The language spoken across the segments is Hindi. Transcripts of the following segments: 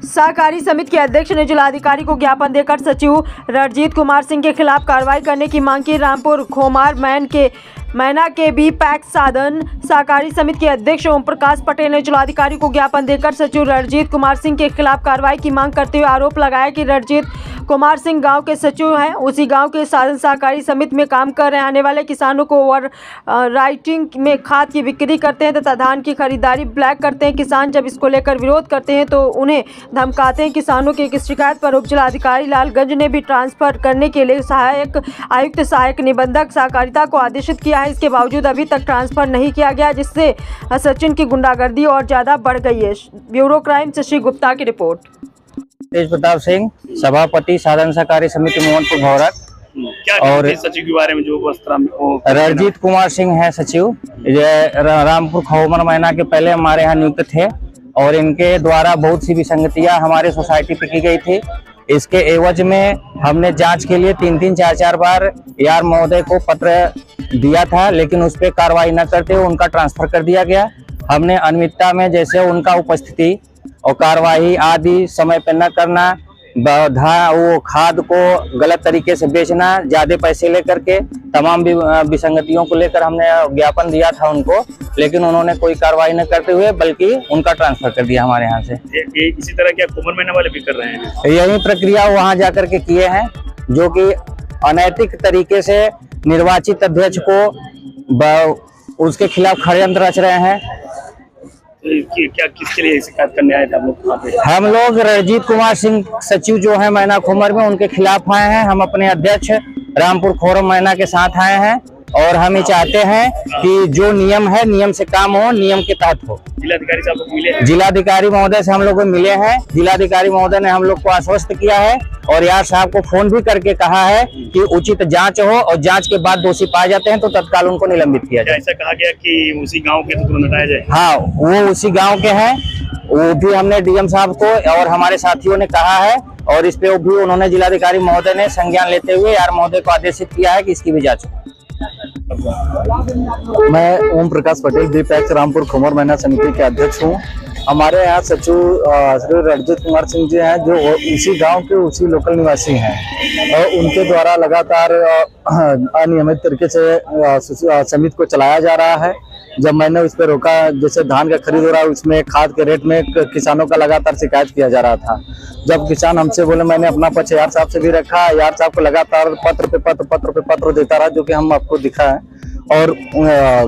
सहकारी समिति के अध्यक्ष ने जिलाधिकारी को ज्ञापन देकर सचिव रणजीत कुमार सिंह के खिलाफ कार्रवाई करने की मांग की। रामपुर खोमार मैना के बी पैक्स साधन सहकारी समिति के अध्यक्ष ओम प्रकाश पटेल ने जिलाधिकारी को ज्ञापन देकर सचिव रणजीत कुमार सिंह के खिलाफ कार्रवाई की मांग करते हुए आरोप लगाया कि रणजीत कुमार सिंह गांव के सचिव हैं, उसी गांव के साधन सहकारी समिति में काम कर रहे आने वाले किसानों को ओवर राइटिंग में खाद की बिक्री करते हैं तथा धान की खरीदारी ब्लैक करते हैं। किसान जब इसको लेकर विरोध करते हैं तो उन्हें धमकाते हैं। किसानों की एक शिकायत पर उप जिलाधिकारी लालगंज ने भी ट्रांसफर करने के लिए सहायक आयुक्त सहायक निबंधक सहकारिता को आदेशित किया है। इसके बावजूद अभी तक ट्रांसफर नहीं किया गया, जिससे सचिन की गुंडागर्दी और ज्यादा बढ़ गई है। ब्यूरो क्राइम शशि गुप्ता की रिपोर्ट। तेज प्रताप सिंह, सभापति साधन सहकारी समिति मोहनपुर भौरक। और सचिव के बारे में जो रणजीत कुमार सिंह है सचिव, रामपुर खोमर मैना के पहले हमारे यहाँ नियुक्त थे और इनके द्वारा बहुत सी विसंगतियां हमारे सोसाइटी पे की गई थी। इसके एवज में हमने जांच के लिए 3-3, 4-4 बार यार महोदय को पत्र दिया था, लेकिन उस पर कार्रवाई न करते हुए उनका ट्रांसफर कर दिया गया। हमने अनियमितता में जैसे उनका उपस्थिति और कार्रवाई आदि समय पर न करना, वो खाद को गलत तरीके से बेचना, ज्यादा पैसे लेकर के, तमाम विसंगतियों को लेकर हमने ज्ञापन दिया था उनको, लेकिन उन्होंने कोई कार्रवाई न करते हुए बल्कि उनका ट्रांसफर कर दिया हमारे यहाँ से। इसी तरह क्या खोमर मैना वाले भी कर रहे हैं? यही प्रक्रिया वहाँ जाकर के किए हैं, जो कि अनैतिक तरीके से निर्वाचित अध्यक्ष को उसके खिलाफ षड्यंत्र रच रहे हैं। क्या किसके लिए शिकायत करने आए थे आप लोग? हम लोग रणजीत कुमार सिंह सचिव जो है मैना खोमर में, उनके खिलाफ आए हैं। हम अपने अध्यक्ष रामपुर खोरम मैना के साथ आए हैं और हम ये चाहते हैं कि जो नियम है नियम से काम हो, नियम के तहत हो। जिलाधिकारी साहब को मिले? जिलाधिकारी महोदय से हम लोग को मिले हैं। जिलाधिकारी महोदय ने हम लोग को आश्वस्त किया है और यार साहब को फोन भी करके कहा है कि उचित जांच हो और जांच के बाद दोषी पाए जाते हैं तो तत्काल उनको निलंबित किया जाए। ऐसा कहा गया कि उसी गांव के तो तुरंत हटाया जाए? हाँ, वो उसी गांव के हैं। वो भी हमने डीएम साहब को और हमारे साथियों ने कहा है और इस पे भी उन्होंने जिलाधिकारी महोदय ने संज्ञान लेते हुए यार महोदय को आदेशित किया है कि इसकी भी जांच हो। मैं ओम प्रकाश पटेल, बी पैक्स रामपुर खोमर मैना समिति के अध्यक्ष हूँ। हमारे यहाँ सचिव श्री रणजीत कुमार सिंह जी हैं, जो उसी गांव के उसी लोकल निवासी हैं और उनके द्वारा लगातार अनियमित तरीके से समिति को चलाया जा रहा है। जब मैंने उस पर रोका, जैसे धान का खरीद हो रहा है उसमें खाद के रेट में किसानों का लगातार शिकायत किया जा रहा था। जब किसान हमसे बोले, मैंने अपना पक्ष यार साहब से भी रखा, यार साहब को लगातार पत्र पे पत्र देता रहा, जो कि हम आपको दिखा है। और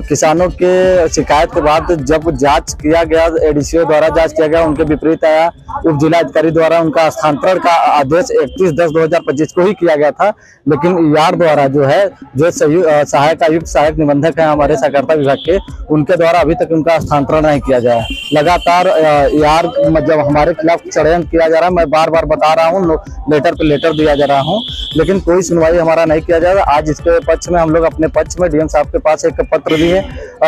किसानों के शिकायत के बाद जब जांच किया गया, एडीसीओ द्वारा जांच किया गया, उनके विपरीत आया। उप जिलाधिकारी द्वारा उनका स्थानांतरण का आदेश 31/10/2025 को ही किया गया था, लेकिन यार द्वारा जो है, जो सहायक आयुक्त सहायक निबंधक है हमारे सहकारिता विभाग के, उनके द्वारा अभी तक उनका स्थानांतरण नहीं किया जाए। लगातार यार जब हमारे खिलाफ षड्यंत्र किया जा रहा है, मैं बार बार बता रहा हूँ, लेटर पे लेटर दिया जा रहा हूँ, लेकिन कोई सुनवाई हमारा नहीं किया जा रहा। आज इसके पक्ष में हम लोग अपने पक्ष में डीएम साहब के पास एक पत्र दिए।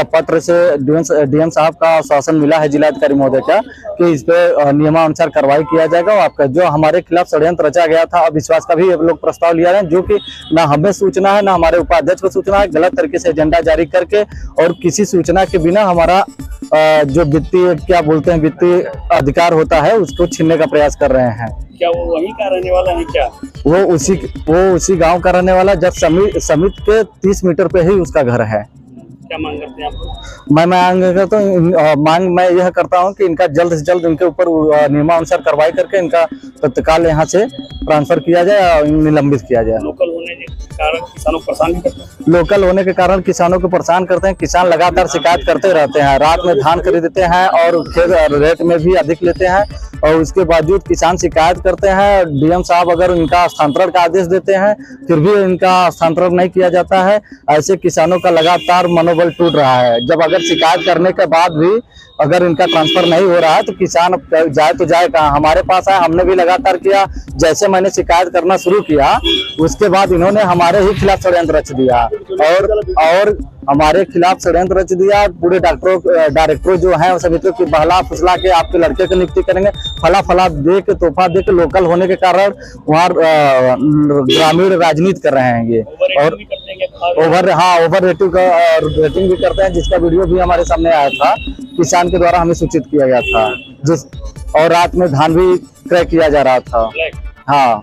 पत्र से डीएम साहब का आश्वासन मिला है जिलाधिकारी महोदय का कि इस पे नियमानुसार कार्रवाई किया जाएगा। और आपका जो हमारे खिलाफ षड्यंत्र रचा गया था, अविश्वास का भी लोग प्रस्ताव लिया है, जो कि ना हमें सूचना है ना हमारे उपाध्यक्ष को सूचना है। गलत तरीके से एजेंडा जारी करके और किसी सूचना के बिना हमारा जो वित्तीय अधिकार होता है उसको छीनने का प्रयास कर रहे हैं। क्या वो वहीं का रहने वाला है? क्या वो उसी गांव का रहने वाला, जब समिति के 30 मीटर पे ही उसका घर है। क्या मांग करते हैं आप? मैं मैं यह करता हूं कि इनका जल्द से जल्द इनके ऊपर नियमानुसार कार्रवाई करके इनका तत्काल यहां से ट्रांसफर किया जाए और निलंबित किया जाए। लोकल होने के कारण किसानों को परेशान करते हैं। लोकल होने के कारण किसानों को परेशान करते हैं। किसान लगातार शिकायत करते रहते हैं। रात में धान खरीदते हैं और फिर रेट में भी अधिक लेते हैं और उसके बावजूद किसान शिकायत करते हैं। डीएम साहब अगर इनका स्थानांतरण का आदेश देते हैं फिर भी इनका स्थानांतरण नहीं किया जाता है। ऐसे किसानों का लगातार मनोबल टूट रहा है। जब अगर शिकायत करने के बाद भी अगर इनका ट्रांसफर नहीं हो रहा है तो किसान जाए तो जाए कहाँ। हमारे पास आए, हमने भी लगातार किया। जैसे मैंने शिकायत करना शुरू किया उसके बाद इन्होंने हमारे ही खिलाफ षड्यंत्र रच दिया और हमारे खिलाफ षड्यंत्र रच दिया। पूरे डायरेक्टर जो है समितियों की बहला फुसला के आपके लड़के की नियुक्ति करेंगे, फला दे के तोहफा दे के। लोकल होने के कारण वहाँ ग्रामीण राजनीति कर रहे हैं ये। और ओवर रेटिंग भी करते हैं, जिसका वीडियो भी हमारे सामने आया था। किसान के द्वारा हमें सूचित किया गया था। और रात में धान भी क्रय किया जा रहा था। ब्लैक हाँ,